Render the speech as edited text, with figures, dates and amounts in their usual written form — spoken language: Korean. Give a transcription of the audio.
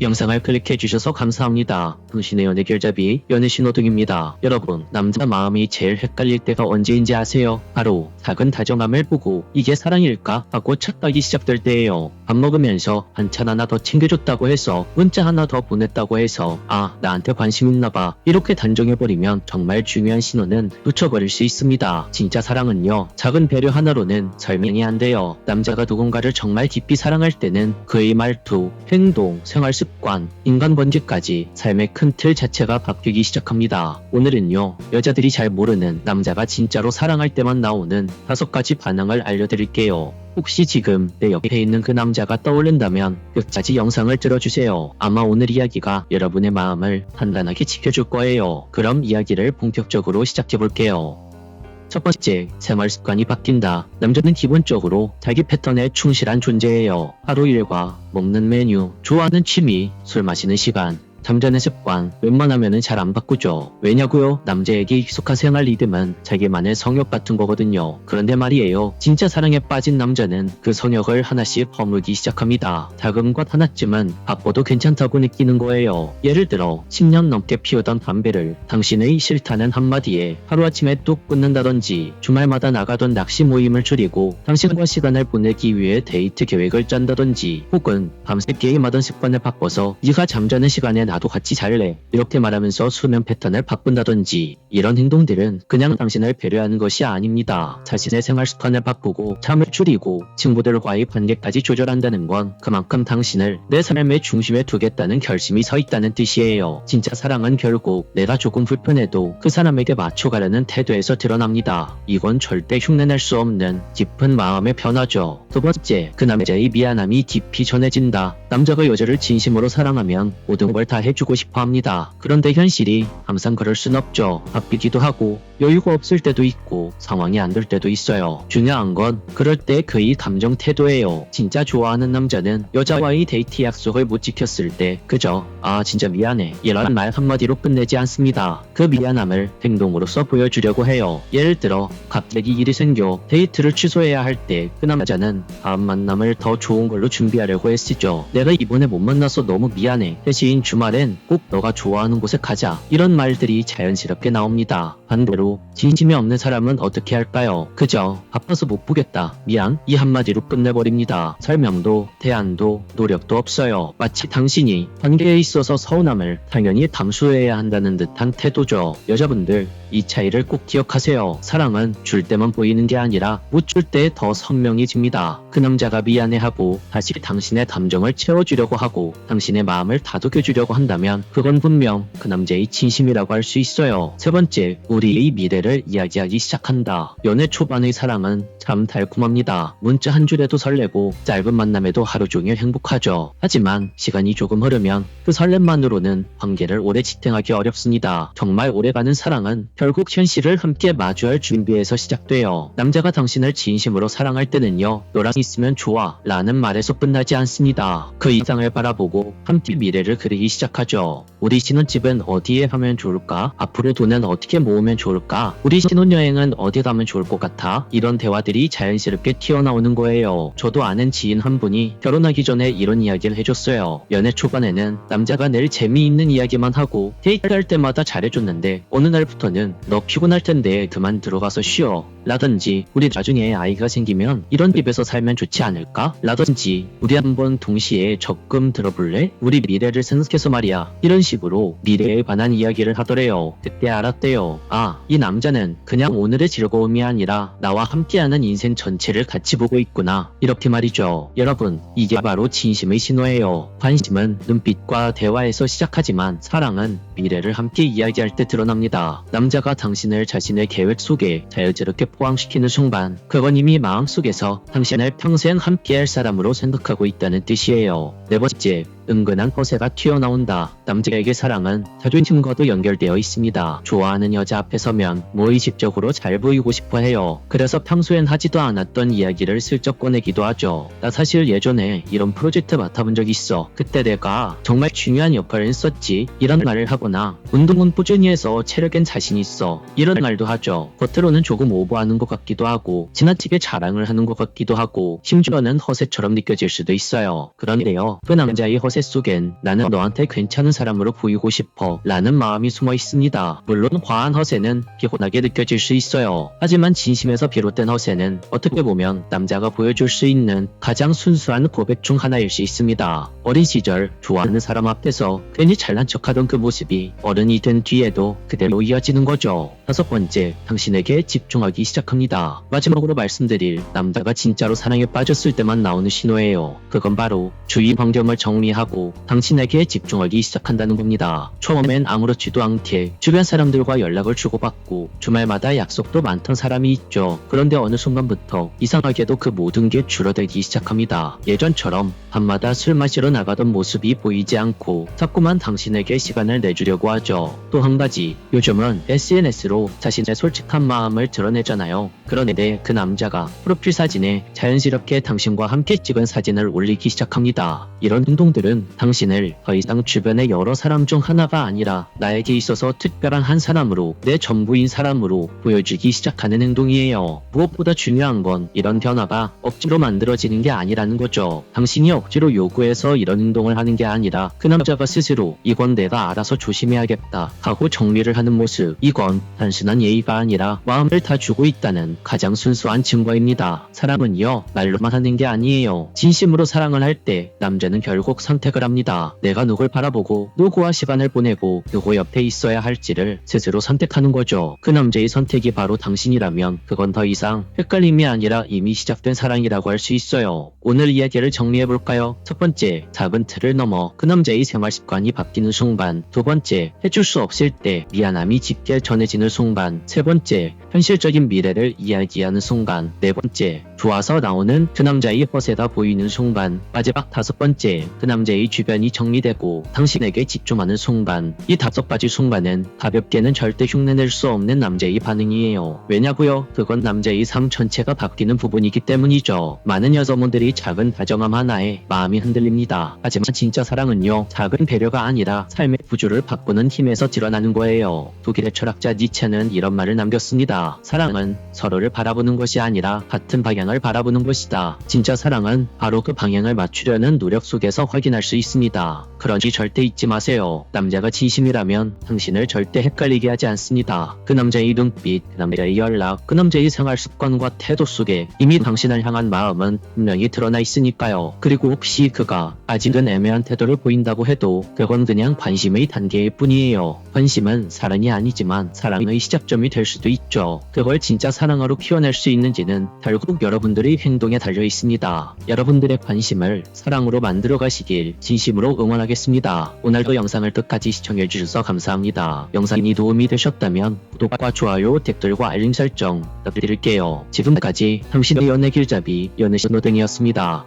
영상을 클릭해주셔서 감사합니다. 당신의 연애 길잡이 연애신호등입니다. 여러분, 남자 마음이 제일 헷갈릴 때가 언제인지 아세요? 바로 작은 다정함을 보고 이게 사랑일까 하고 착각이 시작될 때예요. 밥 먹으면서 반찬 하나 더 챙겨줬다고 해서 문자 하나 더 보냈다고 해서 아, 나한테 관심 있나봐 이렇게 단정해버리면 정말 중요한 신호는 놓쳐버릴 수 있습니다. 진짜 사랑은요, 작은 배려 하나로는 설명이 안 돼요. 남자가 누군가를 정말 깊이 사랑할 때는 그의 말투, 행동, 생활 습관, 인간 본질까지 삶의 큰 틀 자체가 바뀌기 시작합니다. 오늘은요, 여자들이 잘 모르는 남자가 진짜로 사랑할 때만 나오는 5가지 반응을 알려드릴게요. 혹시 지금 내 옆에 있는 그 남자가 떠오른다면 끝까지 영상을 들어주세요. 아마 오늘 이야기가 여러분의 마음을 단단하게 지켜줄 거예요. 그럼 이야기를 본격적으로 시작해볼게요. 첫 번째, 생활 습관이 바뀐다. 남자는 기본적으로 자기 패턴에 충실한 존재예요. 하루 일과, 먹는 메뉴, 좋아하는 취미, 술 마시는 시간, 잠자는 습관, 웬만하면은 잘 안 바꾸죠. 왜냐고요? 남자에게 익숙한 생활 리듬은 자기만의 성역 같은 거거든요. 그런데 말이에요, 진짜 사랑에 빠진 남자는 그 성역을 하나씩 허물기 시작합니다. 작은 것 하나쯤은 바빠도 괜찮다고 느끼는 거예요. 예를 들어 10년 넘게 피우던 담배를 당신의 싫다는 한마디에 하루아침에 뚝 끊는다든지, 주말마다 나가던 낚시 모임을 줄이고 당신과 시간을 보내기 위해 데이트 계획을 짠다든지, 혹은 밤새 게임하던 습관을 바꿔서 네가 잠자는 시간에 나도 같이 잘래 이렇게 말하면서 수면 패턴을 바꾼다든지, 이런 행동들은 그냥 당신을 배려하는 것이 아닙니다. 자신의 생활 습관을 바꾸고 잠을 줄이고 친구들과의 관계까지 조절한다는 건 그만큼 당신을 내 삶의 중심에 두겠다는 결심이 서 있다는 뜻이에요. 진짜 사랑은 결국 내가 조금 불편해도 그 사람에게 맞춰가려는 태도에서 드러납니다. 이건 절대 흉내낼 수 없는 깊은 마음의 변화죠. 두 번째, 그 남자의 미안함이 깊이 전해진다. 남자가 여자를 진심으로 사랑하면 모든 걸 다 해주고 싶어 합니다. 그런데 현실이 항상 그럴 순 없죠. 바쁘기도 하고 여유가 없을 때도 있고 상황이 안 될 때도 있어요. 중요한 건 그럴 때 그의 감정 태도예요. 진짜 좋아하는 남자는 여자와의 데이트 약속을 못 지켰을 때 그저 아 진짜 미안해 이런 말 한마디로 끝내지 않습니다. 그 미안함을 행동으로써 보여주려고 해요. 예를 들어 갑자기 일이 생겨 데이트를 취소해야 할 때 그 남자는 다음 만남을 더 좋은 걸로 준비하려고 애쓰죠. 내가 이번에 못 만나서 너무 미안해, 대신 주말엔 꼭 너가 좋아하는 곳에 가자, 이런 말들이 자연스럽게 나옵니다. 반대로 진심이 없는 사람은 어떻게 할까요? 그저 바빠서 못 보겠다, 미안, 이 한마디로 끝내버립니다. 설명도 대안도 노력도 없어요. 마치 당신이 관계에 있어서 서운함을 당연히 담수해야 한다는 듯한 태도죠. 여자분들, 이 차이를 꼭 기억하세요. 사랑은 줄 때만 보이는 게 아니라 못 줄 때 더 선명해집니다. 그 남자가 미안해하고 다시 당신의 감정을 채워주려고 하고 당신의 마음을 다독여주려고 한다면 그건 분명 그 남자의 진심이라고 할 수 있어요. 세 번째, 우리의 미래를 이야기하기 시작한다. 연애 초반의 사랑은 참 달콤합니다. 문자 한 줄에도 설레고 짧은 만남에도 하루 종일 행복하죠. 하지만 시간이 조금 흐르면 그 설렘만으로는 관계를 오래 지탱하기 어렵습니다. 정말 오래가는 사랑은 결국 현실을 함께 마주할 준비에서 시작돼요. 남자가 당신을 진심으로 사랑할 때는요, 너랑 있으면 좋아 라는 말에서 끝나지 않습니다. 그 이상을 바라보고 함께 미래를 그리기 시작하죠. 우리 신혼집은 어디에 하면 좋을까? 앞으로 돈은 어떻게 모으면 좋을까? 우리 신혼여행은 어디 가면 좋을 것 같아? 이런 대화들이 자연스럽게 튀어나오는 거예요. 저도 아는 지인 한 분이 결혼하기 전에 이런 이야기를 해줬어요. 연애 초반에는 남자가 늘 재미있는 이야기만 하고 데이트할 때마다 잘해줬는데 어느 날부터는 너 피곤할 텐데 그만 들어가서 쉬어 라든지, 우리 나중에 아이가 생기면 이런 집에서 살면 좋지 않을까? 라든지, 우리 한번 동시에 적금 들어볼래? 우리 미래를 생각해서 말이야, 이런 식으로 미래에 관한 이야기를 하더래요. 그때 알았대요. 아, 이 남자는 그냥 오늘의 즐거움이 아니라 나와 함께하는 인생 전체를 같이 보고 있구나, 이렇게 말이죠. 여러분, 이게 바로 진심의 신호예요. 관심은 눈빛과 대화에서 시작하지만 사랑은 미래를 함께 이야기할 때 드러납니다. 남자가 당신을 자신의 계획 속에 자연스럽게 포함시키는 순간 그건 이미 마음속에서 당신을 평생 함께할 사람으로 생각하고 있다는 뜻이에요. 네 번째, 은근한 허세가 튀어나온다. 남자에게 사랑은 자존심과도 연결되어 있습니다. 좋아하는 여자 앞에 서면 무의식적으로 잘 보이고 싶어 해요. 그래서 평소엔 하지도 않았던 이야기를 슬쩍 꺼내기도 하죠. 나 사실 예전에 이런 프로젝트 맡아본 적 있어. 그때 내가 정말 중요한 역할을 했었지, 이런 말을 하거나 운동은 꾸준히 해서 체력엔 자신 있어, 이런 말도 하죠. 겉으로는 조금 오버하는 것 같기도 하고 지나치게 자랑을 하는 것 같기도 하고 심지어는 허세처럼 느껴질 수도 있어요. 그런데요, 그 남자의 허세 자세 속엔 나는 너한테 괜찮은 사람으로 보이고 싶어 라는 마음이 숨어 있습니다. 물론 과한 허세는 피곤하게 느껴질 수 있어요. 하지만 진심에서 비롯된 허세는 어떻게 보면 남자가 보여줄 수 있는 가장 순수한 고백 중 하나일 수 있습니다. 어린 시절 좋아하는 사람 앞에서 괜히 잘난 척하던 그 모습이 어른이 된 뒤에도 그대로 이어지는 거죠. 5번째, 당신에게 집중하기 시작합니다. 마지막으로 말씀드릴 남자가 진짜로 사랑에 빠졌을 때만 나오는 신호예요. 그건 바로 주위 환경을 정리하고 당신에게 집중하기 시작한다는 겁니다. 처음엔 아무렇지도 않게 주변 사람들과 연락을 주고받고 주말마다 약속도 많던 사람이 있죠. 그런데 어느 순간부터 이상하게도 그 모든 게 줄어들기 시작합니다. 예전처럼 밤마다 술 마시러 나가던 모습이 보이지 않고 자꾸만 당신에게 시간을 내주려고 하죠. 또 한 가지, 요즘은 SNS로 자신의 솔직한 마음을 드러내잖아요. 그런데 그 남자가 프로필 사진에 자연스럽게 당신과 함께 찍은 사진을 올리기 시작합니다. 이런 행동들은 당신을 더 이상 주변의 여러 사람 중 하나가 아니라 나에게 있어서 특별한 한 사람으로, 내 전부인 사람으로 보여주기 시작하는 행동이에요. 무엇보다 중요한 건 이런 변화가 억지로 만들어지는 게 아니라는 거죠. 당신이 억지로 요구해서 이런 행동을 하는 게 아니라 그 남자가 스스로 이건 내가 알아서 조심해야겠다 하고 정리를 하는 모습. 이건 단순한 예의가 아니라 마음을 다 주고 있다는 가장 순수한 증거입니다. 사랑은요, 말로만 하는 게 아니에요. 진심으로 사랑을 할 때 남자는 결국 선택을 합니다. 내가 누굴 바라보고 누구와 시간을 보내고 누구 옆에 있어야 할지를 스스로 선택하는 거죠. 그 남자의 선택이 바로 당신이라면 그건 더 이상 헷갈림이 아니라 이미 시작된 사랑이라고 할 수 있어요. 오늘 이야기를 정리해볼까요? 첫 번째, 작은 틀을 넘어 그 남자의 생활 습관이 바뀌는 순간. 두 번째, 해줄 수 없을 때 미안함이 짙게 전해지는 순간. 세 번째, 현실적인 미래를 이야기하는 순간. 네 번째, 좋아서 나오는 그 남자의 허세가 보이는 순간. 마지막 5번째, 그 남자의 주변이 정리되고 당신에게 집중하는 순간. 이 5가지 순간은 가볍게는 절대 흉내낼 수 없는 남자의 반응이에요. 왜냐고요? 그건 남자의 삶 전체가 바뀌는 부분이기 때문이죠. 많은 여성분들이 작은 다정함 하나에 마음이 흔들립니다. 하지만 진짜 사랑은요, 작은 배려가 아니라 삶의 구조를 바꾸는 힘에서 드러나는 거예요. 독일의 철학자 니체는 이런 말을 남겼습니다. 사랑은 서로를 바라보는 것이 아니라 같은 방향을 바라보는 것이다. 진짜 사랑은 바로 그 방향을 맞추려는 노력 속에서 확인할 수 있습니다. 그러니 절대 잊지 마세요. 남자가 진심이라면 당신을 절대 헷갈리게 하지 않습니다. 그 남자의 눈빛, 그 남자의 연락, 그 남자의 생활 습관과 태도 속에 이미 당신을 향한 마음은 분명히 드러나 있으니까요. 그리고 혹시 그가 아직은 애매한 태도를 보인다고 해도 그건 그냥 관심의 단계일 뿐이에요. 관심은 사랑이 아니지만 사랑의 시작점이 될 수도 있죠. 그걸 진짜 사랑으로 키워낼 수 있는지는 결국 여러분들의 행동에 달려 있습니다. 여러분들의 관심을 사랑으로 만들어 가시길 진심으로 응원하겠습니다. 오늘도 영상을 끝까지 시청해주셔서 감사합니다. 영상이 도움이 되셨다면 구독과 좋아요, 댓글과 알림 설정 부탁드릴게요. 지금까지 당신의 연애 길잡이 연애신호등이었습니다.